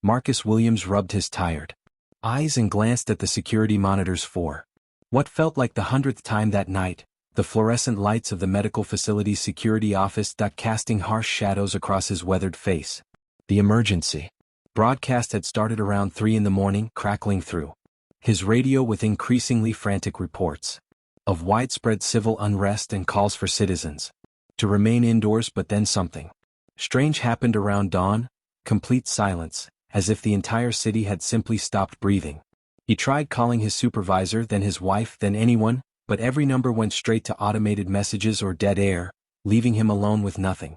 Marcus Williams rubbed his tired eyes and glanced at the security monitors for what felt like the 100th time that night. The fluorescent lights of the medical facility's security office casting harsh shadows across his weathered face. The emergency broadcast had started around 3 in the morning, crackling through his radio with increasingly frantic reports of widespread civil unrest and calls for citizens to remain indoors. But then something strange happened around dawn, complete silence, as if the entire city had simply stopped breathing. He tried calling his supervisor, then his wife, then anyone, but every number went straight to automated messages or dead air, leaving him alone with nothing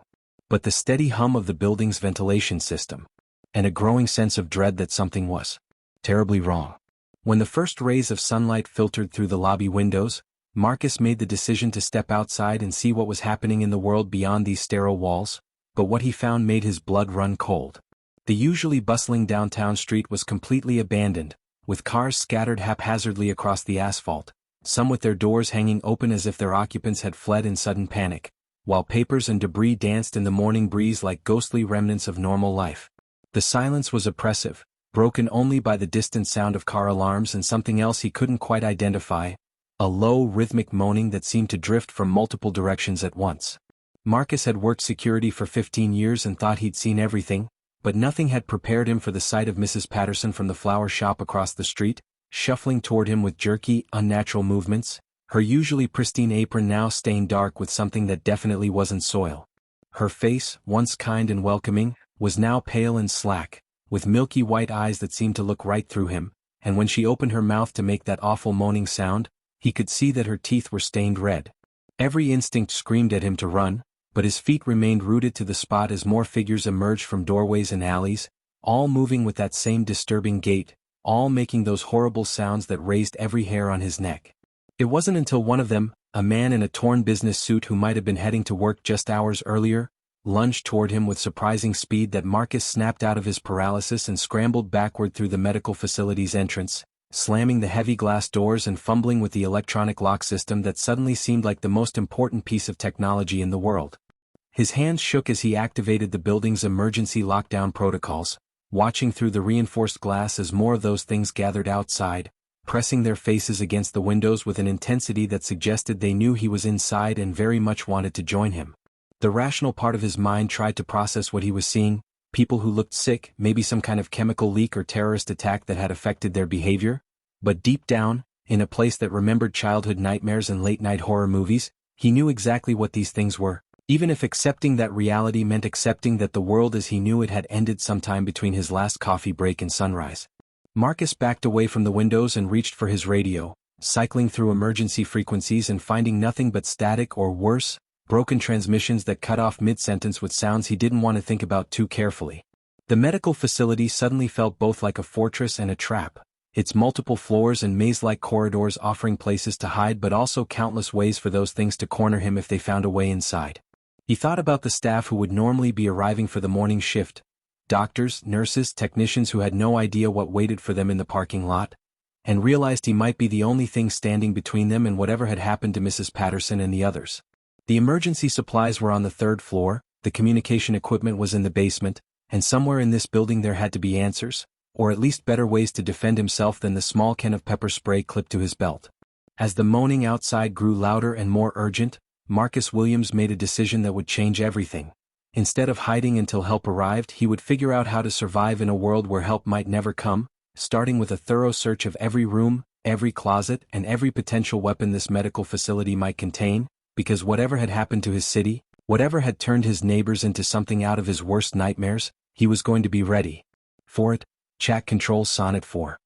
but the steady hum of the building's ventilation system, and a growing sense of dread that something was terribly wrong. When the first rays of sunlight filtered through the lobby windows, Marcus made the decision to step outside and see what was happening in the world beyond these sterile walls, but what he found made his blood run cold. The usually bustling downtown street was completely abandoned, with cars scattered haphazardly across the asphalt, some with their doors hanging open as if their occupants had fled in sudden panic, while papers and debris danced in the morning breeze like ghostly remnants of normal life. The silence was oppressive, broken only by the distant sound of car alarms and something else he couldn't quite identify, a low, rhythmic moaning that seemed to drift from multiple directions at once. Marcus had worked security for 15 years and thought he'd seen everything, but nothing had prepared him for the sight of Mrs. Patterson from the flower shop across the street, shuffling toward him with jerky, unnatural movements, her usually pristine apron now stained dark with something that definitely wasn't soil. Her face, once kind and welcoming, was now pale and slack, with milky white eyes that seemed to look right through him, and when she opened her mouth to make that awful moaning sound, he could see that her teeth were stained red. Every instinct screamed at him to run, but his feet remained rooted to the spot as more figures emerged from doorways and alleys, all moving with that same disturbing gait, all making those horrible sounds that raised every hair on his neck. It wasn't until one of them, a man in a torn business suit who might have been heading to work just hours earlier, lunged toward him with surprising speed that Marcus snapped out of his paralysis and scrambled backward through the medical facility's entrance, slamming the heavy glass doors and fumbling with the electronic lock system that suddenly seemed like the most important piece of technology in the world. His hands shook as he activated the building's emergency lockdown protocols, watching through the reinforced glass as more of those things gathered outside, pressing their faces against the windows with an intensity that suggested they knew he was inside and very much wanted to join him. The rational part of his mind tried to process what he was seeing, people who looked sick, maybe some kind of chemical leak or terrorist attack that had affected their behavior, but deep down, in a place that remembered childhood nightmares and late-night horror movies, he knew exactly what these things were, even if accepting that reality meant accepting that the world as he knew it had ended sometime between his last coffee break and sunrise. Marcus backed away from the windows and reached for his radio, cycling through emergency frequencies and finding nothing but static or worse, broken transmissions that cut off mid-sentence with sounds he didn't want to think about too carefully. The medical facility suddenly felt both like a fortress and a trap, its multiple floors and maze-like corridors offering places to hide but also countless ways for those things to corner him if they found a way inside. He thought about the staff who would normally be arriving for the morning shift, doctors, nurses, technicians who had no idea what waited for them in the parking lot, and realized he might be the only thing standing between them and whatever had happened to Mrs. Patterson and the others. The emergency supplies were on the 3rd floor, the communication equipment was in the basement, and somewhere in this building there had to be answers, or at least better ways to defend himself than the small can of pepper spray clipped to his belt. As the moaning outside grew louder and more urgent, Marcus Williams made a decision that would change everything. Instead of hiding until help arrived, he would figure out how to survive in a world where help might never come, starting with a thorough search of every room, every closet, and every potential weapon this medical facility might contain, because whatever had happened to his city, whatever had turned his neighbors into something out of his worst nightmares, he was going to be ready for it. Chat Control Sonnet 4.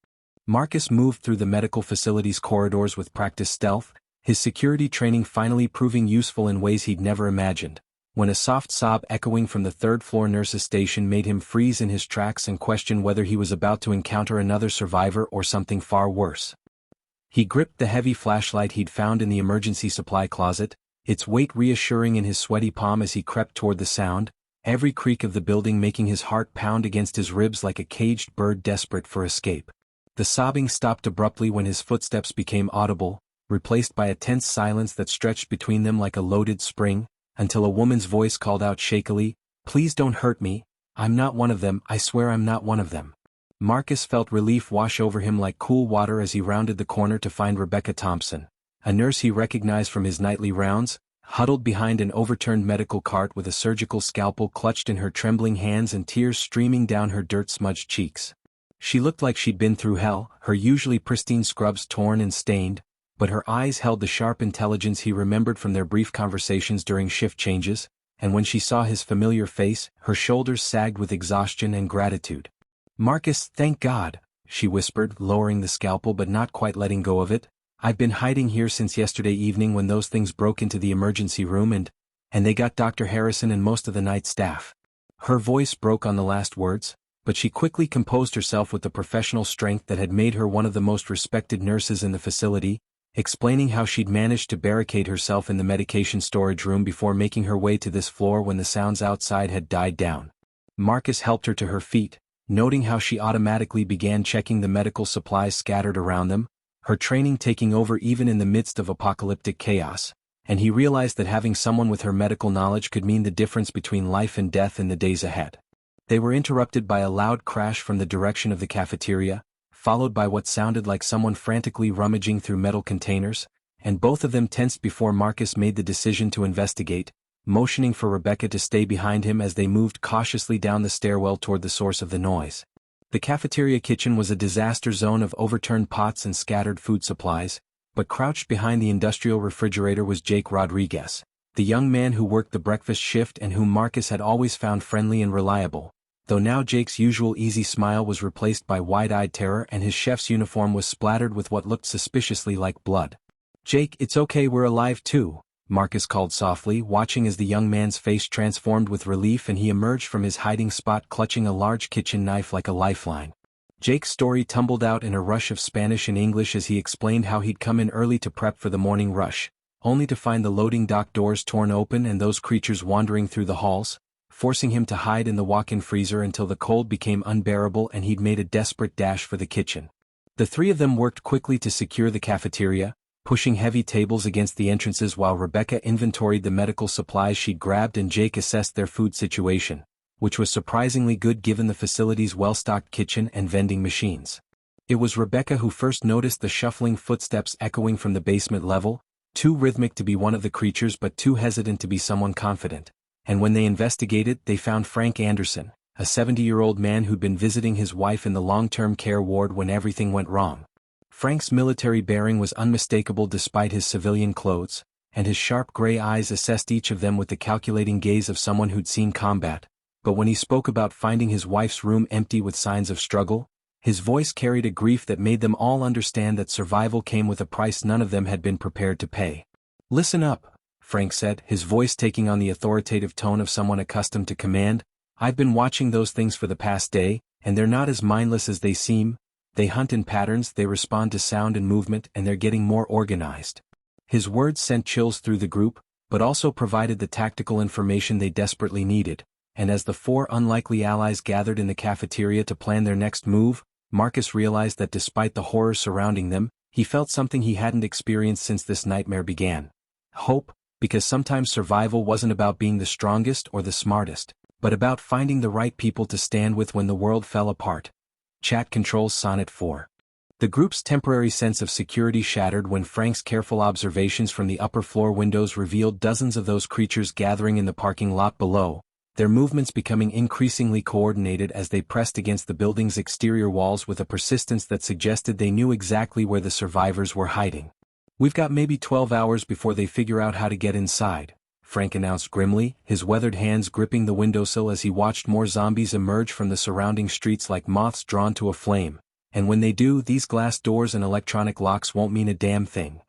Marcus moved through the medical facility's corridors with practiced stealth, his security training finally proving useful in ways he'd never imagined, when a soft sob echoing from the 3rd-floor nurse's station made him freeze in his tracks and question whether he was about to encounter another survivor or something far worse. He gripped the heavy flashlight he'd found in the emergency supply closet, its weight reassuring in his sweaty palm as he crept toward the sound, every creak of the building making his heart pound against his ribs like a caged bird desperate for escape. The sobbing stopped abruptly when his footsteps became audible, replaced by a tense silence that stretched between them like a loaded spring, until a woman's voice called out shakily, "Please don't hurt me," I'm not one of them, I swear I'm not one of them. Marcus felt relief wash over him like cool water as he rounded the corner to find Rebecca Thompson, a nurse he recognized from his nightly rounds, huddled behind an overturned medical cart with a surgical scalpel clutched in her trembling hands and tears streaming down her dirt-smudged cheeks. She looked like she'd been through hell, her usually pristine scrubs torn and stained, but her eyes held the sharp intelligence he remembered from their brief conversations during shift changes, and when she saw his familiar face, her shoulders sagged with exhaustion and gratitude. "Marcus, thank God," she whispered, lowering the scalpel but not quite letting go of it. "I've been hiding here since yesterday evening when those things broke into the emergency room and they got Dr. Harrison and most of the night staff." Her voice broke on the last words, but she quickly composed herself with the professional strength that had made her one of the most respected nurses in the facility, explaining how she'd managed to barricade herself in the medication storage room before making her way to this floor when the sounds outside had died down. Marcus helped her to her feet, noting how she automatically began checking the medical supplies scattered around them, her training taking over even in the midst of apocalyptic chaos, and he realized that having someone with her medical knowledge could mean the difference between life and death in the days ahead. They were interrupted by a loud crash from the direction of the cafeteria, followed by what sounded like someone frantically rummaging through metal containers, and both of them tensed before Marcus made the decision to investigate, motioning for Rebecca to stay behind him as they moved cautiously down the stairwell toward the source of the noise. The cafeteria kitchen was a disaster zone of overturned pots and scattered food supplies, but crouched behind the industrial refrigerator was Jake Rodriguez, the young man who worked the breakfast shift and whom Marcus had always found friendly and reliable, though now Jake's usual easy smile was replaced by wide-eyed terror and his chef's uniform was splattered with what looked suspiciously like blood. "Jake, it's okay, we're alive too," Marcus called softly, watching as the young man's face transformed with relief and he emerged from his hiding spot clutching a large kitchen knife like a lifeline. Jake's story tumbled out in a rush of Spanish and English as he explained how he'd come in early to prep for the morning rush, only to find the loading dock doors torn open and those creatures wandering through the halls, forcing him to hide in the walk-in freezer until the cold became unbearable and he'd made a desperate dash for the kitchen. The three of them worked quickly to secure the cafeteria, pushing heavy tables against the entrances while Rebecca inventoried the medical supplies she'd grabbed and Jake assessed their food situation, which was surprisingly good given the facility's well-stocked kitchen and vending machines. It was Rebecca who first noticed the shuffling footsteps echoing from the basement level, too rhythmic to be one of the creatures but too hesitant to be someone confident, and when they investigated they found Frank Anderson, a 70-year-old man who'd been visiting his wife in the long-term care ward when everything went wrong. Frank's military bearing was unmistakable despite his civilian clothes, and his sharp gray eyes assessed each of them with the calculating gaze of someone who'd seen combat, but when he spoke about finding his wife's room empty with signs of struggle, his voice carried a grief that made them all understand that survival came with a price none of them had been prepared to pay. "Listen up," Frank said, his voice taking on the authoritative tone of someone accustomed to command. "I've been watching those things for the past day, and they're not as mindless as they seem. They hunt in patterns, they respond to sound and movement, and they're getting more organized." His words sent chills through the group, but also provided the tactical information they desperately needed, and as the four unlikely allies gathered in the cafeteria to plan their next move, Marcus realized that despite the horror surrounding them, he felt something he hadn't experienced since this nightmare began. Hope, because sometimes survival wasn't about being the strongest or the smartest, but about finding the right people to stand with when the world fell apart. Chat controls Sonnet 4. The group's temporary sense of security shattered when Frank's careful observations from the upper floor windows revealed dozens of those creatures gathering in the parking lot below, their movements becoming increasingly coordinated as they pressed against the building's exterior walls with a persistence that suggested they knew exactly where the survivors were hiding. "We've got maybe 12 hours before they figure out how to get inside," Frank announced grimly, his weathered hands gripping the windowsill as he watched more zombies emerge from the surrounding streets like moths drawn to a flame. "And when they do, these glass doors and electronic locks won't mean a damn thing."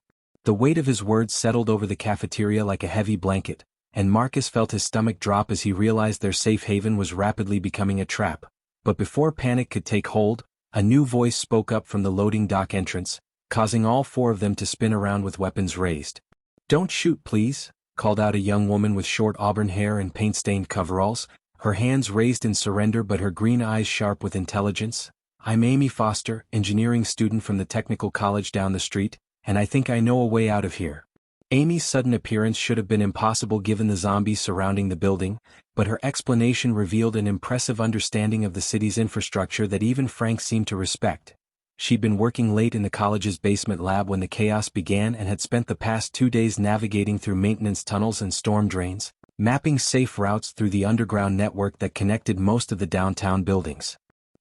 The weight of his words settled over the cafeteria like a heavy blanket, and Marcus felt his stomach drop as he realized their safe haven was rapidly becoming a trap. But before panic could take hold, a new voice spoke up from the loading dock entrance, causing all four of them to spin around with weapons raised. "Don't shoot, please," called out a young woman with short auburn hair and paint-stained coveralls, her hands raised in surrender but her green eyes sharp with intelligence. "I'm Amy Foster, engineering student from the technical college down the street, and I think I know a way out of here." Amy's sudden appearance should have been impossible given the zombies surrounding the building, but her explanation revealed an impressive understanding of the city's infrastructure that even Frank seemed to respect. She'd been working late in the college's basement lab when the chaos began and had spent the past 2 days navigating through maintenance tunnels and storm drains, mapping safe routes through the underground network that connected most of the downtown buildings.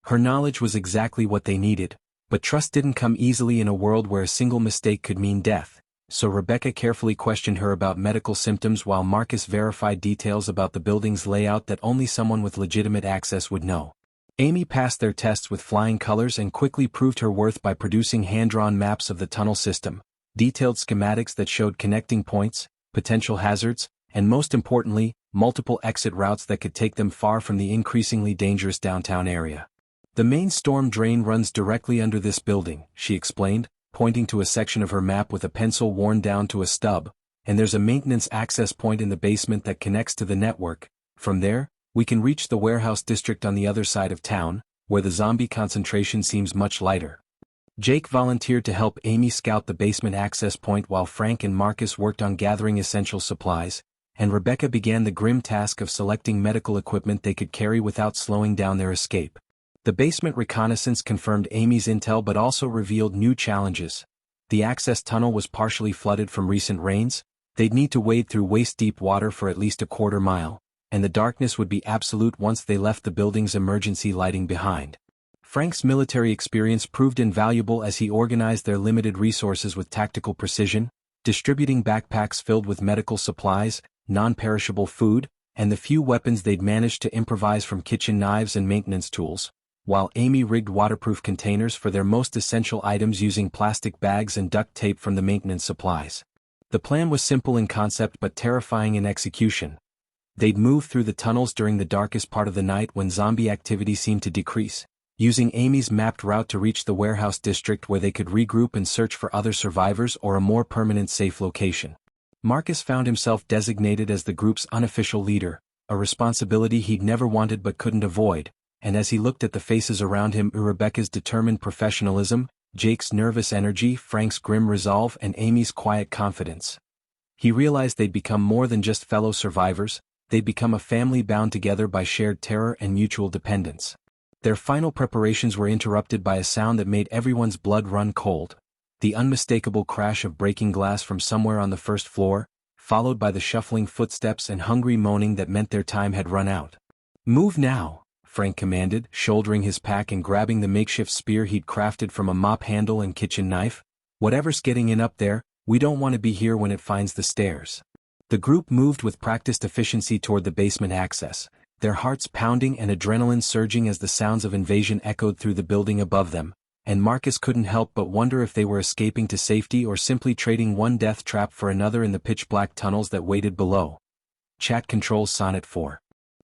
Her knowledge was exactly what they needed, but trust didn't come easily in a world where a single mistake could mean death, so Rebecca carefully questioned her about medical symptoms while Marcus verified details about the building's layout that only someone with legitimate access would know. Amy passed their tests with flying colors and quickly proved her worth by producing hand-drawn maps of the tunnel system, detailed schematics that showed connecting points, potential hazards, and most importantly, multiple exit routes that could take them far from the increasingly dangerous downtown area. The main storm drain runs directly under this building, she explained, pointing to a section of her map with a pencil worn down to a stub, and there's a maintenance access point in the basement that connects to the network. From there, we can reach the warehouse district on the other side of town, where the zombie concentration seems much lighter. Jake volunteered to help Amy scout the basement access point while Frank and Marcus worked on gathering essential supplies, and Rebecca began the grim task of selecting medical equipment they could carry without slowing down their escape. The basement reconnaissance confirmed Amy's intel but also revealed new challenges. The access tunnel was partially flooded from recent rains, they'd need to wade through waist-deep water for at least a quarter mile, and the darkness would be absolute once they left the building's emergency lighting behind. Frank's military experience proved invaluable as he organized their limited resources with tactical precision, distributing backpacks filled with medical supplies, non-perishable food, and the few weapons they'd managed to improvise from kitchen knives and maintenance tools, while Amy rigged waterproof containers for their most essential items using plastic bags and duct tape from the maintenance supplies. The plan was simple in concept but terrifying in execution. They'd move through the tunnels during the darkest part of the night when zombie activity seemed to decrease, using Amy's mapped route to reach the warehouse district where they could regroup and search for other survivors or a more permanent safe location. Marcus found himself designated as the group's unofficial leader, a responsibility he'd never wanted but couldn't avoid, and as he looked at the faces around him, Rebecca's determined professionalism, Jake's nervous energy, Frank's grim resolve, and Amy's quiet confidence, he realized they'd become more than just fellow survivors, they'd become a family bound together by shared terror and mutual dependence. Their final preparations were interrupted by a sound that made everyone's blood run cold, the unmistakable crash of breaking glass from somewhere on the first floor, followed by the shuffling footsteps and hungry moaning that meant their time had run out. "Move now," Frank commanded, shouldering his pack and grabbing the makeshift spear he'd crafted from a mop handle and kitchen knife. "Whatever's getting in up there, we don't want to be here when it finds the stairs." The group moved with practiced efficiency toward the basement access, their hearts pounding and adrenaline surging as the sounds of invasion echoed through the building above them, and Marcus couldn't help but wonder if they were escaping to safety or simply trading one death trap for another in the pitch-black tunnels that waited below. Chat controls Sonnet 4.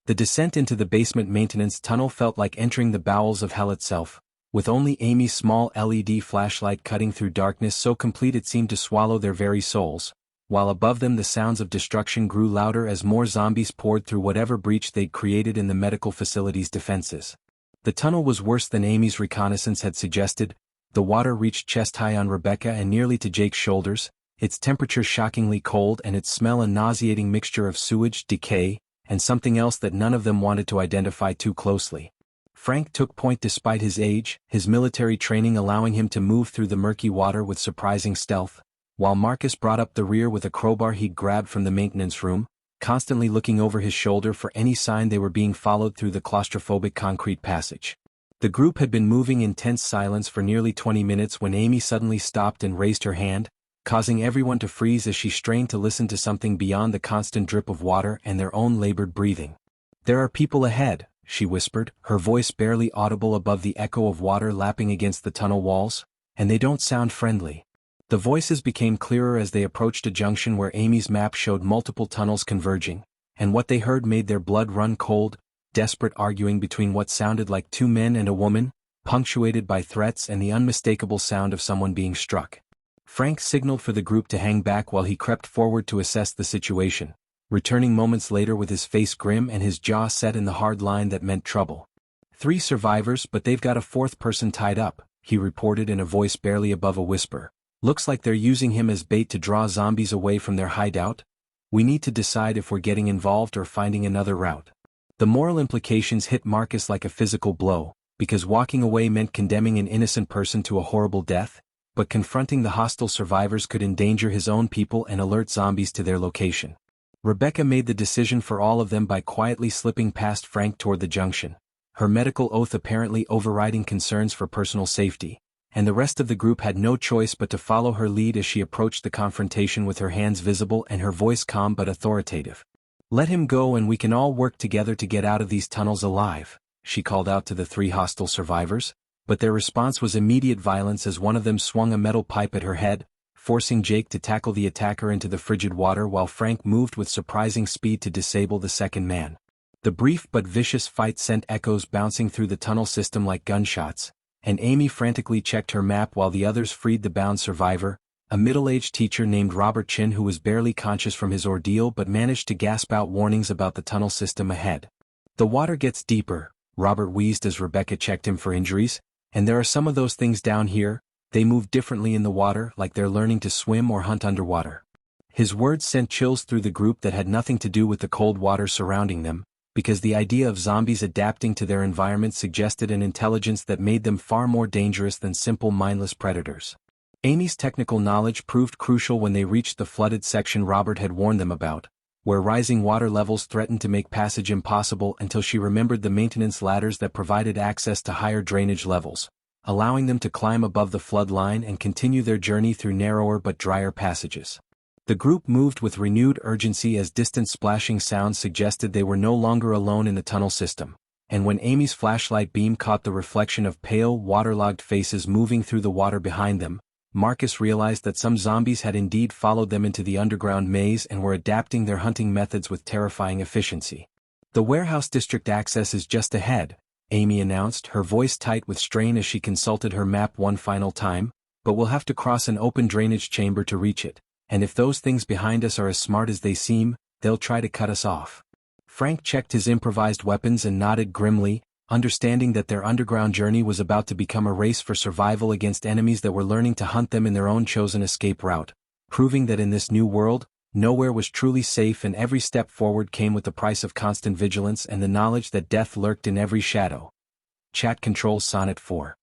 The descent into the basement maintenance tunnel felt like entering the bowels of hell itself, with only Amy's small LED flashlight cutting through darkness so complete it seemed to swallow their very souls, while above them the sounds of destruction grew louder as more zombies poured through whatever breach they'd created in the medical facility's defenses. The tunnel was worse than Amy's reconnaissance had suggested. The water reached chest-high on Rebecca and nearly to Jake's shoulders, its temperature shockingly cold and its smell a nauseating mixture of sewage, decay, and something else that none of them wanted to identify too closely. Frank took point despite his age, his military training allowing him to move through the murky water with surprising stealth, while Marcus brought up the rear with a crowbar he'd grabbed from the maintenance room, constantly looking over his shoulder for any sign they were being followed through the claustrophobic concrete passage. The group had been moving in tense silence for nearly 20 minutes when Amy suddenly stopped and raised her hand, causing everyone to freeze as she strained to listen to something beyond the constant drip of water and their own labored breathing. "There are people ahead," she whispered, her voice barely audible above the echo of water lapping against the tunnel walls, "and they don't sound friendly." The voices became clearer as they approached a junction where Amy's map showed multiple tunnels converging, and what they heard made their blood run cold, desperate arguing between what sounded like two men and a woman, punctuated by threats and the unmistakable sound of someone being struck. Frank signaled for the group to hang back while he crept forward to assess the situation, returning moments later with his face grim and his jaw set in the hard line that meant trouble. "3 survivors, but they've got a 4th person tied up," he reported in a voice barely above a whisper. Looks like they're using him as bait to draw zombies away from their hideout. We need to decide if we're getting involved or finding another route. The moral implications hit Marcus like a physical blow, because walking away meant condemning an innocent person to a horrible death, but confronting the hostile survivors could endanger his own people and alert zombies to their location. Rebecca made the decision for all of them by quietly slipping past Frank toward the junction, her medical oath apparently overriding concerns for personal safety, and the rest of the group had no choice but to follow her lead as she approached the confrontation with her hands visible and her voice calm but authoritative. "Let him go and we can all work together to get out of these tunnels alive," she called out to the 3 hostile survivors, but their response was immediate violence as one of them swung a metal pipe at her head, forcing Jake to tackle the attacker into the frigid water while Frank moved with surprising speed to disable the second man. The brief but vicious fight sent echoes bouncing through the tunnel system like gunshots, and Amy frantically checked her map while the others freed the bound survivor, a middle-aged teacher named Robert Chin who was barely conscious from his ordeal but managed to gasp out warnings about the tunnel system ahead. "The water gets deeper," Robert wheezed as Rebecca checked him for injuries, "and there are some of those things down here. They move differently in the water, like they're learning to swim or hunt underwater." His words sent chills through the group that had nothing to do with the cold water surrounding them, because the idea of zombies adapting to their environment suggested an intelligence that made them far more dangerous than simple mindless predators. Amy's technical knowledge proved crucial when they reached the flooded section Robert had warned them about, where rising water levels threatened to make passage impossible until she remembered the maintenance ladders that provided access to higher drainage levels, allowing them to climb above the flood line and continue their journey through narrower but drier passages. The group moved with renewed urgency as distant splashing sounds suggested they were no longer alone in the tunnel system, and when Amy's flashlight beam caught the reflection of pale, waterlogged faces moving through the water behind them, Marcus realized that some zombies had indeed followed them into the underground maze and were adapting their hunting methods with terrifying efficiency. "The warehouse district access is just ahead," Amy announced, her voice tight with strain as she consulted her map one final time, "but we'll have to cross an open drainage chamber to reach it. And if those things behind us are as smart as they seem, they'll try to cut us off." Frank checked his improvised weapons and nodded grimly, understanding that their underground journey was about to become a race for survival against enemies that were learning to hunt them in their own chosen escape route, proving that in this new world, nowhere was truly safe and every step forward came with the price of constant vigilance and the knowledge that death lurked in every shadow. Chat Control Sonnet 4.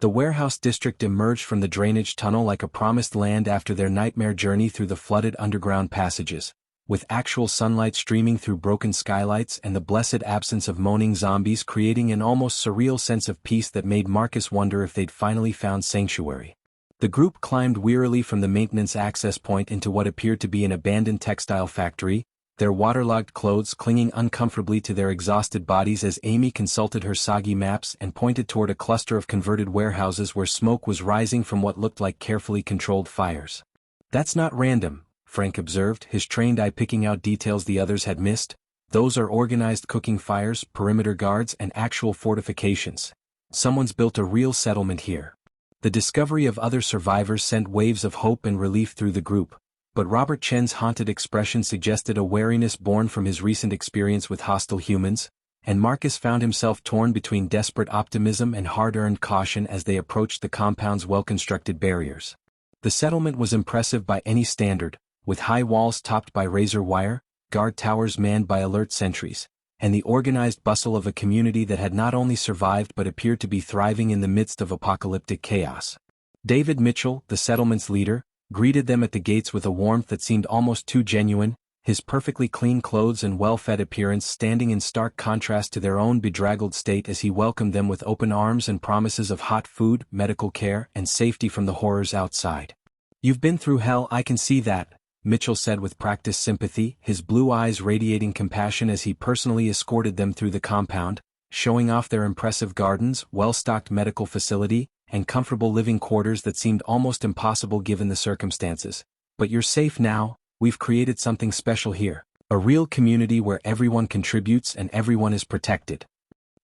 The warehouse district emerged from the drainage tunnel like a promised land after their nightmare journey through the flooded underground passages, with actual sunlight streaming through broken skylights and the blessed absence of moaning zombies creating an almost surreal sense of peace that made Marcus wonder if they'd finally found sanctuary. The group climbed wearily from the maintenance access point into what appeared to be an abandoned textile factory, their waterlogged clothes clinging uncomfortably to their exhausted bodies as Amy consulted her soggy maps and pointed toward a cluster of converted warehouses where smoke was rising from what looked like carefully controlled fires. "That's not random," Frank observed, his trained eye picking out details the others had missed. "Those are organized cooking fires, perimeter guards, and actual fortifications. Someone's built a real settlement here." The discovery of other survivors sent waves of hope and relief through the group, but Robert Chen's haunted expression suggested a wariness born from his recent experience with hostile humans, and Marcus found himself torn between desperate optimism and hard-earned caution as they approached the compound's well-constructed barriers. The settlement was impressive by any standard, with high walls topped by razor wire, guard towers manned by alert sentries, and the organized bustle of a community that had not only survived but appeared to be thriving in the midst of apocalyptic chaos. David Mitchell, the settlement's leader, greeted them at the gates with a warmth that seemed almost too genuine, his perfectly clean clothes and well-fed appearance standing in stark contrast to their own bedraggled state as he welcomed them with open arms and promises of hot food, medical care, and safety from the horrors outside. "You've been through hell, I can see that," Mitchell said with practiced sympathy, his blue eyes radiating compassion as he personally escorted them through the compound, showing off their impressive gardens, well-stocked medical facility, and comfortable living quarters that seemed almost impossible given the circumstances. "But you're safe now, we've created something special here. A real community where everyone contributes and everyone is protected."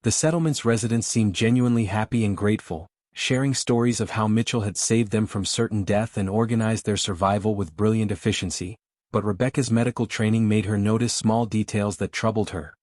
The settlement's residents seemed genuinely happy and grateful, sharing stories of how Mitchell had saved them from certain death and organized their survival with brilliant efficiency, but Rebecca's medical training made her notice small details that troubled her.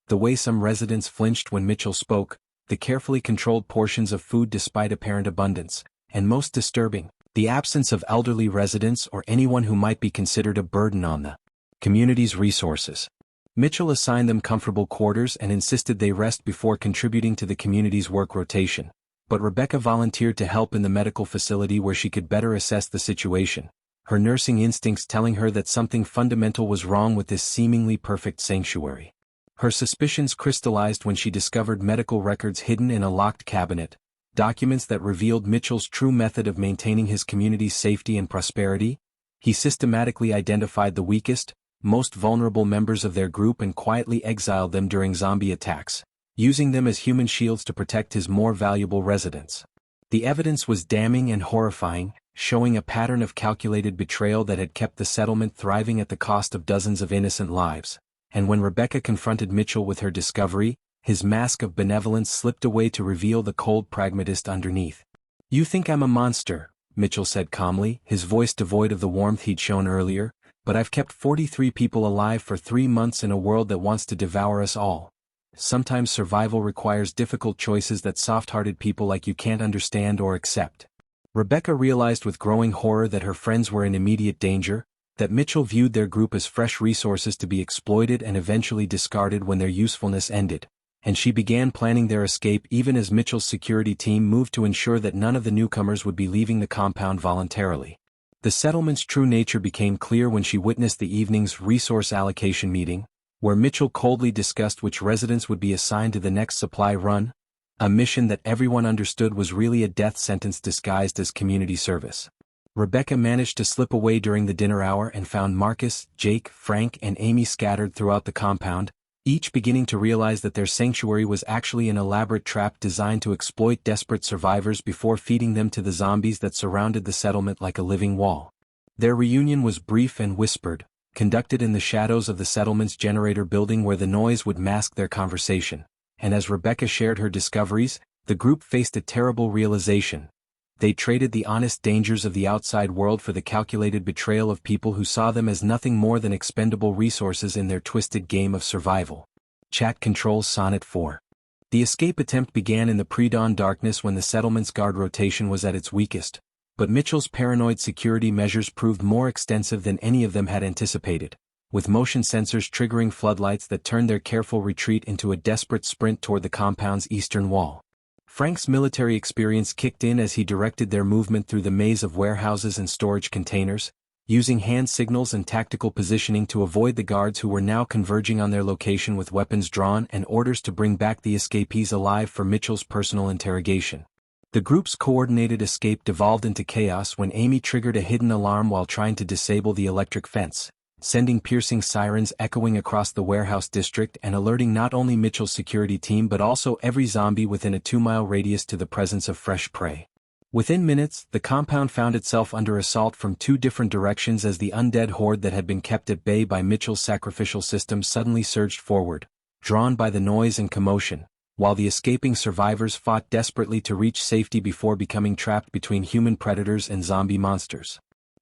The way some residents flinched when Mitchell spoke, the carefully controlled portions of food despite apparent abundance, and most disturbing, the absence of elderly residents or anyone who might be considered a burden on the community's resources. Mitchell assigned them comfortable quarters and insisted they rest before contributing to the community's work rotation, but Rebecca volunteered to help in the medical facility where she could better assess the situation, her nursing instincts telling her that something fundamental was wrong with this seemingly perfect sanctuary. Her suspicions crystallized when she discovered medical records hidden in a locked cabinet, documents that revealed Mitchell's true method of maintaining his community's safety and prosperity. He systematically identified the weakest, most vulnerable members of their group and quietly exiled them during zombie attacks, using them as human shields to protect his more valuable residents. The evidence was damning and horrifying, showing a pattern of calculated betrayal that had kept the settlement thriving at the cost of dozens of innocent lives. And when Rebecca confronted Mitchell with her discovery, his mask of benevolence slipped away to reveal the cold pragmatist underneath. "You think I'm a monster," Mitchell said calmly, his voice devoid of the warmth he'd shown earlier, "but I've kept 43 people alive for 3 months in a world that wants to devour us all. Sometimes survival requires difficult choices that soft-hearted people like you can't understand or accept." Rebecca realized with growing horror that her friends were in immediate danger, that Mitchell viewed their group as fresh resources to be exploited and eventually discarded when their usefulness ended, and she began planning their escape even as Mitchell's security team moved to ensure that none of the newcomers would be leaving the compound voluntarily. The settlement's true nature became clear when she witnessed the evening's resource allocation meeting, where Mitchell coldly discussed which residents would be assigned to the next supply run, a mission that everyone understood was really a death sentence disguised as community service. Rebecca managed to slip away during the dinner hour and found Marcus, Jake, Frank, and Amy scattered throughout the compound, each beginning to realize that their sanctuary was actually an elaborate trap designed to exploit desperate survivors before feeding them to the zombies that surrounded the settlement like a living wall. Their reunion was brief and whispered, conducted in the shadows of the settlement's generator building where the noise would mask their conversation, and as Rebecca shared her discoveries, the group faced a terrible realization. They traded the honest dangers of the outside world for the calculated betrayal of people who saw them as nothing more than expendable resources in their twisted game of survival. Chat Controls Sonnet 4. The escape attempt began in the pre-dawn darkness when the settlement's guard rotation was at its weakest, but Mitchell's paranoid security measures proved more extensive than any of them had anticipated, with motion sensors triggering floodlights that turned their careful retreat into a desperate sprint toward the compound's eastern wall. Frank's military experience kicked in as he directed their movement through the maze of warehouses and storage containers, using hand signals and tactical positioning to avoid the guards who were now converging on their location with weapons drawn and orders to bring back the escapees alive for Mitchell's personal interrogation. The group's coordinated escape devolved into chaos when Amy triggered a hidden alarm while trying to disable the electric fence, sending piercing sirens echoing across the warehouse district and alerting not only Mitchell's security team but also every zombie within a 2-mile radius to the presence of fresh prey. Within minutes, the compound found itself under assault from 2 different directions as the undead horde that had been kept at bay by Mitchell's sacrificial system suddenly surged forward, drawn by the noise and commotion, while the escaping survivors fought desperately to reach safety before becoming trapped between human predators and zombie monsters.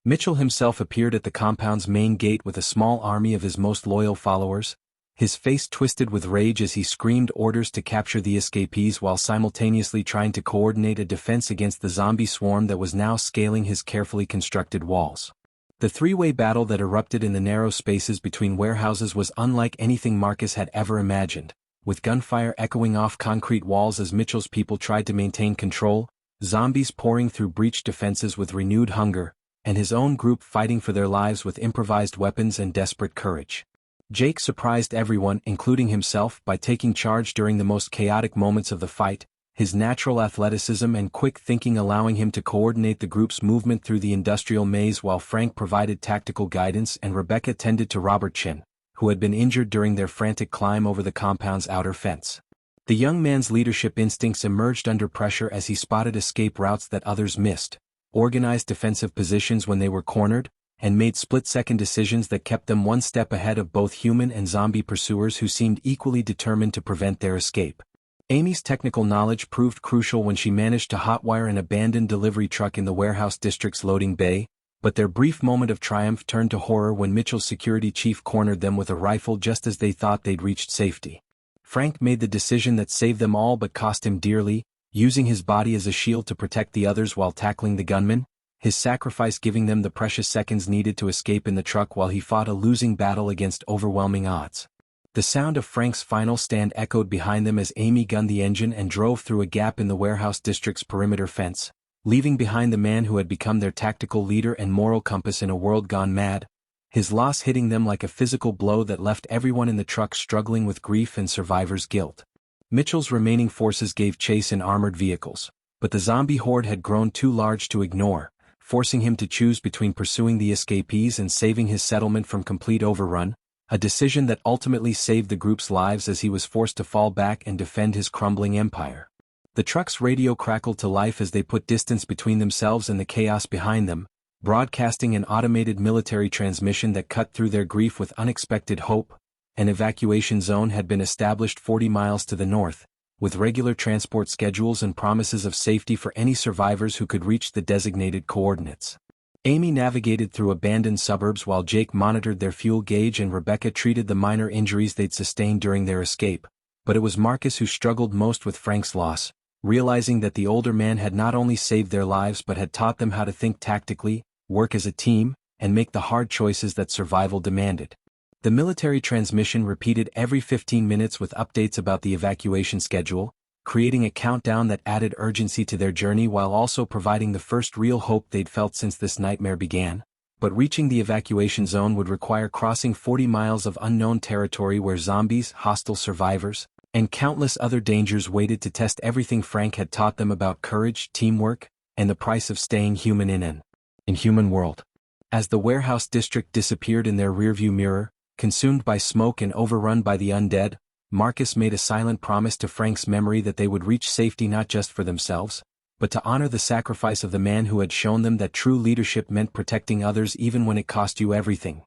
Mitchell himself appeared at the compound's main gate with a small army of his most loyal followers, his face twisted with rage as he screamed orders to capture the escapees while simultaneously trying to coordinate a defense against the zombie swarm that was now scaling his carefully constructed walls. The 3-way battle that erupted in the narrow spaces between warehouses was unlike anything Marcus had ever imagined, with gunfire echoing off concrete walls as Mitchell's people tried to maintain control, zombies pouring through breached defenses with renewed hunger, and his own group fighting for their lives with improvised weapons and desperate courage. Jake surprised everyone, including himself, by taking charge during the most chaotic moments of the fight, his natural athleticism and quick thinking allowing him to coordinate the group's movement through the industrial maze while Frank provided tactical guidance and Rebecca tended to Robert Chin, who had been injured during their frantic climb over the compound's outer fence. The young man's leadership instincts emerged under pressure as he spotted escape routes that others missed, organized defensive positions when they were cornered, and made split-second decisions that kept them one step ahead of both human and zombie pursuers who seemed equally determined to prevent their escape. Amy's technical knowledge proved crucial when she managed to hotwire an abandoned delivery truck in the warehouse district's loading bay, but their brief moment of triumph turned to horror when Mitchell's security chief cornered them with a rifle just as they thought they'd reached safety. Frank made the decision that saved them all but cost him dearly, using his body as a shield to protect the others while tackling the gunman, his sacrifice giving them the precious seconds needed to escape in the truck while he fought a losing battle against overwhelming odds. The sound of Frank's final stand echoed behind them as Amy gunned the engine and drove through a gap in the warehouse district's perimeter fence, leaving behind the man who had become their tactical leader and moral compass in a world gone mad, his loss hitting them like a physical blow that left everyone in the truck struggling with grief and survivor's guilt. Mitchell's remaining forces gave chase in armored vehicles, but the zombie horde had grown too large to ignore, forcing him to choose between pursuing the escapees and saving his settlement from complete overrun, a decision that ultimately saved the group's lives as he was forced to fall back and defend his crumbling empire. The truck's radio crackled to life as they put distance between themselves and the chaos behind them, broadcasting an automated military transmission that cut through their grief with unexpected hope. An evacuation zone had been established 40 miles to the north, with regular transport schedules and promises of safety for any survivors who could reach the designated coordinates. Amy navigated through abandoned suburbs while Jake monitored their fuel gauge and Rebecca treated the minor injuries they'd sustained during their escape, but it was Marcus who struggled most with Frank's loss, realizing that the older man had not only saved their lives but had taught them how to think tactically, work as a team, and make the hard choices that survival demanded. The military transmission repeated every 15 minutes with updates about the evacuation schedule, creating a countdown that added urgency to their journey while also providing the first real hope they'd felt since this nightmare began. But reaching the evacuation zone would require crossing 40 miles of unknown territory where zombies, hostile survivors, and countless other dangers waited to test everything Frank had taught them about courage, teamwork, and the price of staying human in an inhuman world. As the warehouse district disappeared in their rearview mirror, consumed by smoke and overrun by the undead, Marcus made a silent promise to Frank's memory that they would reach safety not just for themselves, but to honor the sacrifice of the man who had shown them that true leadership meant protecting others even when it cost you everything.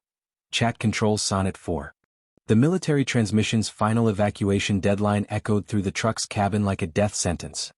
Chat Controls Sonnet 4. The military transmission's final evacuation deadline echoed through the truck's cabin like a death sentence.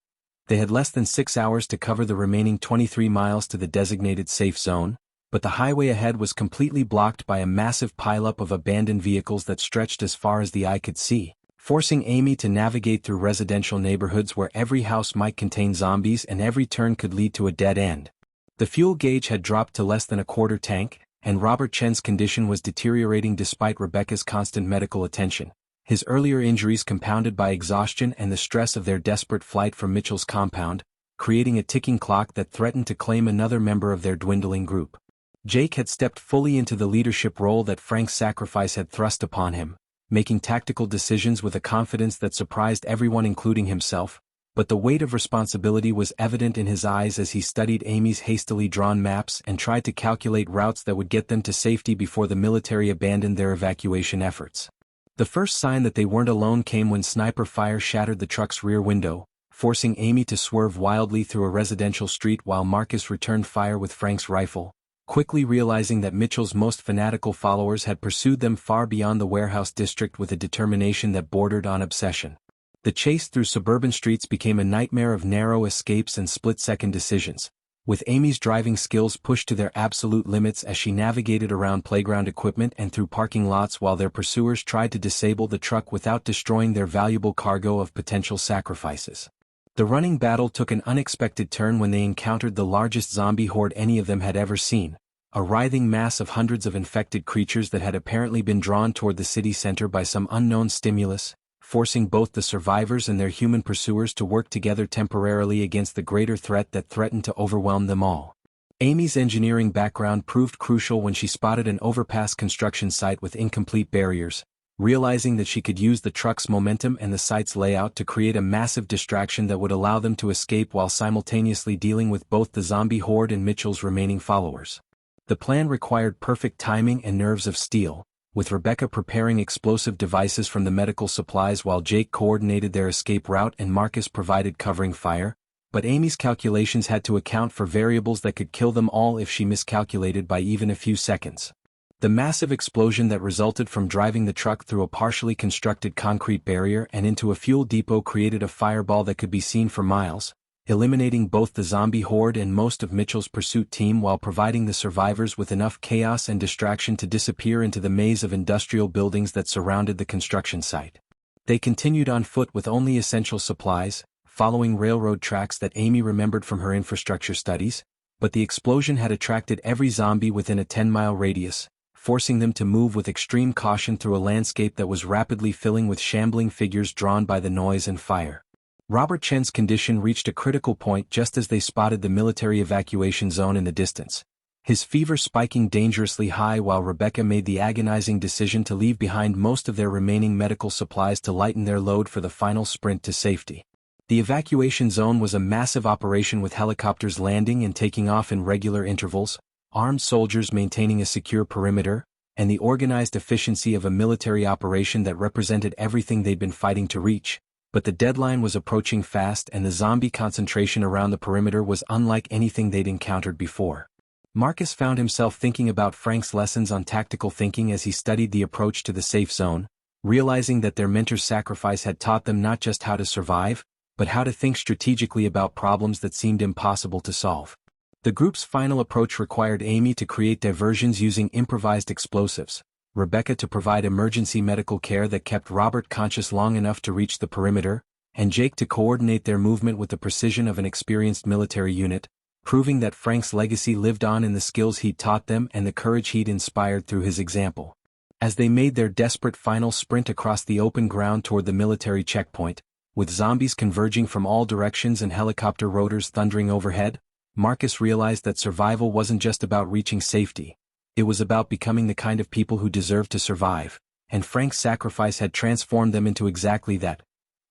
They had less than 6 hours to cover the remaining 23 miles to the designated safe zone, but the highway ahead was completely blocked by a massive pileup of abandoned vehicles that stretched as far as the eye could see, forcing Amy to navigate through residential neighborhoods where every house might contain zombies and every turn could lead to a dead end. The fuel gauge had dropped to less than a quarter tank, and Robert Chen's condition was deteriorating despite Rebecca's constant medical attention, his earlier injuries compounded by exhaustion and the stress of their desperate flight from Mitchell's compound, creating a ticking clock that threatened to claim another member of their dwindling group. Jake had stepped fully into the leadership role that Frank's sacrifice had thrust upon him, making tactical decisions with a confidence that surprised everyone including himself, but the weight of responsibility was evident in his eyes as he studied Amy's hastily drawn maps and tried to calculate routes that would get them to safety before the military abandoned their evacuation efforts. The first sign that they weren't alone came when sniper fire shattered the truck's rear window, forcing Amy to swerve wildly through a residential street while Marcus returned fire with Frank's rifle, quickly realizing that Mitchell's most fanatical followers had pursued them far beyond the warehouse district with a determination that bordered on obsession. The chase through suburban streets became a nightmare of narrow escapes and split-second decisions, with Amy's driving skills pushed to their absolute limits as she navigated around playground equipment and through parking lots while their pursuers tried to disable the truck without destroying their valuable cargo of potential sacrifices. The running battle took an unexpected turn when they encountered the largest zombie horde any of them had ever seen, a writhing mass of hundreds of infected creatures that had apparently been drawn toward the city center by some unknown stimulus, forcing both the survivors and their human pursuers to work together temporarily against the greater threat that threatened to overwhelm them all. Amy's engineering background proved crucial when she spotted an overpass construction site with incomplete barriers, realizing that she could use the truck's momentum and the site's layout to create a massive distraction that would allow them to escape while simultaneously dealing with both the zombie horde and Mitchell's remaining followers. The plan required perfect timing and nerves of steel, with Rebecca preparing explosive devices from the medical supplies while Jake coordinated their escape route and Marcus provided covering fire, but Amy's calculations had to account for variables that could kill them all if she miscalculated by even a few seconds. The massive explosion that resulted from driving the truck through a partially constructed concrete barrier and into a fuel depot created a fireball that could be seen for miles, eliminating both the zombie horde and most of Mitchell's pursuit team while providing the survivors with enough chaos and distraction to disappear into the maze of industrial buildings that surrounded the construction site. They continued on foot with only essential supplies, following railroad tracks that Amy remembered from her infrastructure studies, but the explosion had attracted every zombie within a 10-mile radius, forcing them to move with extreme caution through a landscape that was rapidly filling with shambling figures drawn by the noise and fire. Robert Chen's condition reached a critical point just as they spotted the military evacuation zone in the distance, his fever spiking dangerously high while Rebecca made the agonizing decision to leave behind most of their remaining medical supplies to lighten their load for the final sprint to safety. The evacuation zone was a massive operation with helicopters landing and taking off in regular intervals, armed soldiers maintaining a secure perimeter, and the organized efficiency of a military operation that represented everything they'd been fighting to reach. But the deadline was approaching fast and the zombie concentration around the perimeter was unlike anything they'd encountered before. Marcus found himself thinking about Frank's lessons on tactical thinking as he studied the approach to the safe zone, realizing that their mentor's sacrifice had taught them not just how to survive, but how to think strategically about problems that seemed impossible to solve. The group's final approach required Amy to create diversions using improvised explosives, Rebecca to provide emergency medical care that kept Robert conscious long enough to reach the perimeter, and Jake to coordinate their movement with the precision of an experienced military unit, proving that Frank's legacy lived on in the skills he'd taught them and the courage he'd inspired through his example. As they made their desperate final sprint across the open ground toward the military checkpoint, with zombies converging from all directions and helicopter rotors thundering overhead, Marcus realized that survival wasn't just about reaching safety. It was about becoming the kind of people who deserved to survive, and Frank's sacrifice had transformed them into exactly that.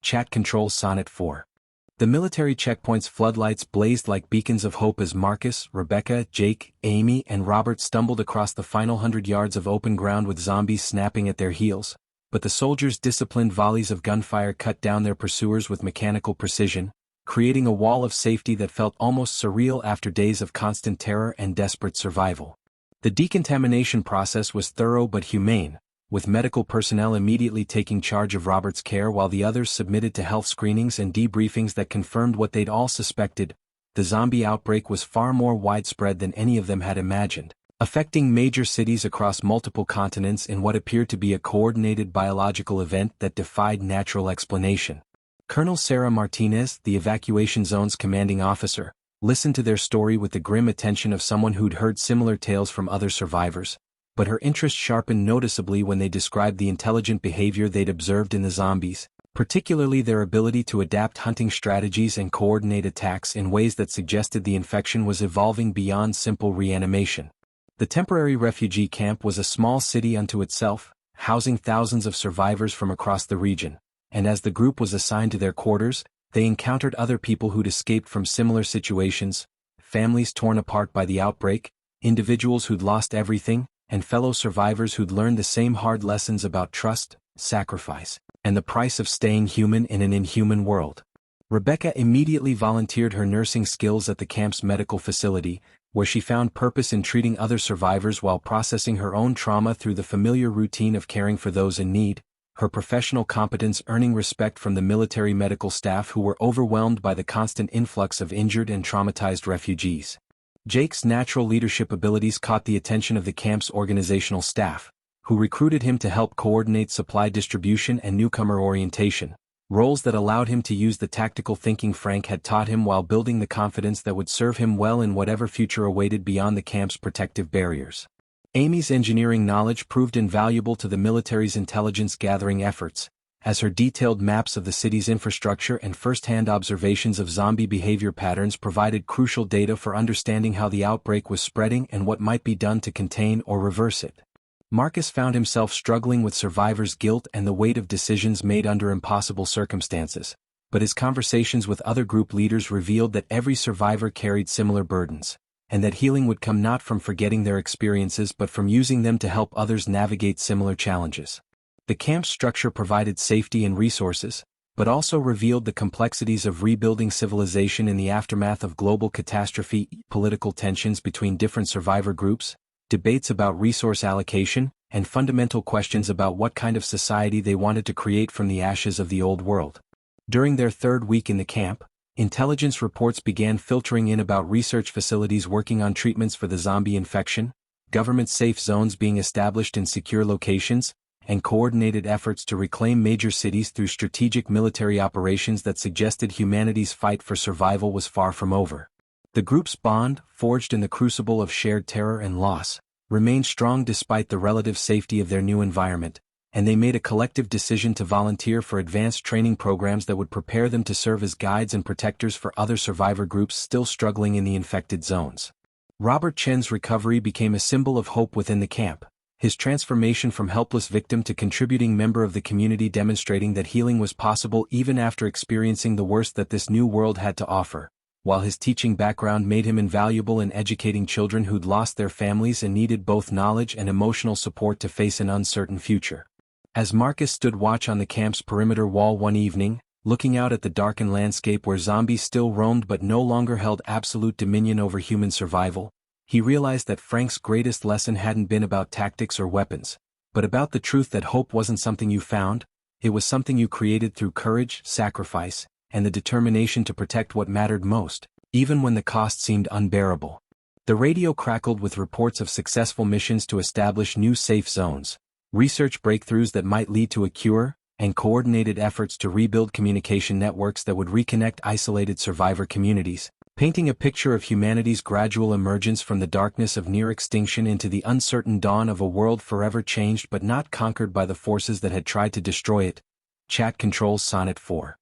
Chat Control Sonnet 4. The military checkpoint's floodlights blazed like beacons of hope as Marcus, Rebecca, Jake, Amy, and Robert stumbled across the final 100 yards of open ground with zombies snapping at their heels, but the soldiers' disciplined volleys of gunfire cut down their pursuers with mechanical precision, creating a wall of safety that felt almost surreal after days of constant terror and desperate survival. The decontamination process was thorough but humane, with medical personnel immediately taking charge of Robert's care while the others submitted to health screenings and debriefings that confirmed what they'd all suspected. The zombie outbreak was far more widespread than any of them had imagined, affecting major cities across multiple continents in what appeared to be a coordinated biological event that defied natural explanation. Colonel Sarah Martinez, the evacuation zone's commanding officer, listened to their story with the grim attention of someone who'd heard similar tales from other survivors, but her interest sharpened noticeably when they described the intelligent behavior they'd observed in the zombies, particularly their ability to adapt hunting strategies and coordinate attacks in ways that suggested the infection was evolving beyond simple reanimation. The temporary refugee camp was a small city unto itself, housing thousands of survivors from across the region, and as the group was assigned to their quarters, they encountered other people who'd escaped from similar situations, families torn apart by the outbreak, individuals who'd lost everything, and fellow survivors who'd learned the same hard lessons about trust, sacrifice, and the price of staying human in an inhuman world. Rebecca immediately volunteered her nursing skills at the camp's medical facility, where she found purpose in treating other survivors while processing her own trauma through the familiar routine of caring for those in need, her professional competence earning respect from the military medical staff who were overwhelmed by the constant influx of injured and traumatized refugees. Jake's natural leadership abilities caught the attention of the camp's organizational staff, who recruited him to help coordinate supply distribution and newcomer orientation, roles that allowed him to use the tactical thinking Frank had taught him while building the confidence that would serve him well in whatever future awaited beyond the camp's protective barriers. Amy's engineering knowledge proved invaluable to the military's intelligence-gathering efforts, as her detailed maps of the city's infrastructure and first-hand observations of zombie behavior patterns provided crucial data for understanding how the outbreak was spreading and what might be done to contain or reverse it. Marcus found himself struggling with survivor's guilt and the weight of decisions made under impossible circumstances, but his conversations with other group leaders revealed that every survivor carried similar burdens, and that healing would come not from forgetting their experiences but from using them to help others navigate similar challenges. The camp's structure provided safety and resources, but also revealed the complexities of rebuilding civilization in the aftermath of global catastrophe, political tensions between different survivor groups, debates about resource allocation, and fundamental questions about what kind of society they wanted to create from the ashes of the old world. During their third week in the camp, intelligence reports began filtering in about research facilities working on treatments for the zombie infection, government safe zones being established in secure locations, and coordinated efforts to reclaim major cities through strategic military operations that suggested humanity's fight for survival was far from over. The group's bond, forged in the crucible of shared terror and loss, remained strong despite the relative safety of their new environment, and they made a collective decision to volunteer for advanced training programs that would prepare them to serve as guides and protectors for other survivor groups still struggling in the infected zones. Robert Chen's recovery became a symbol of hope within the camp, his transformation from helpless victim to contributing member of the community demonstrating that healing was possible even after experiencing the worst that this new world had to offer, while his teaching background made him invaluable in educating children who'd lost their families and needed both knowledge and emotional support to face an uncertain future. As Marcus stood watch on the camp's perimeter wall one evening, looking out at the darkened landscape where zombies still roamed but no longer held absolute dominion over human survival, he realized that Frank's greatest lesson hadn't been about tactics or weapons, but about the truth that hope wasn't something you found, it was something you created through courage, sacrifice, and the determination to protect what mattered most, even when the cost seemed unbearable. The radio crackled with reports of successful missions to establish new safe zones, research breakthroughs that might lead to a cure, and coordinated efforts to rebuild communication networks that would reconnect isolated survivor communities, painting a picture of humanity's gradual emergence from the darkness of near extinction into the uncertain dawn of a world forever changed but not conquered by the forces that had tried to destroy it. Chat controls Sonnet 4.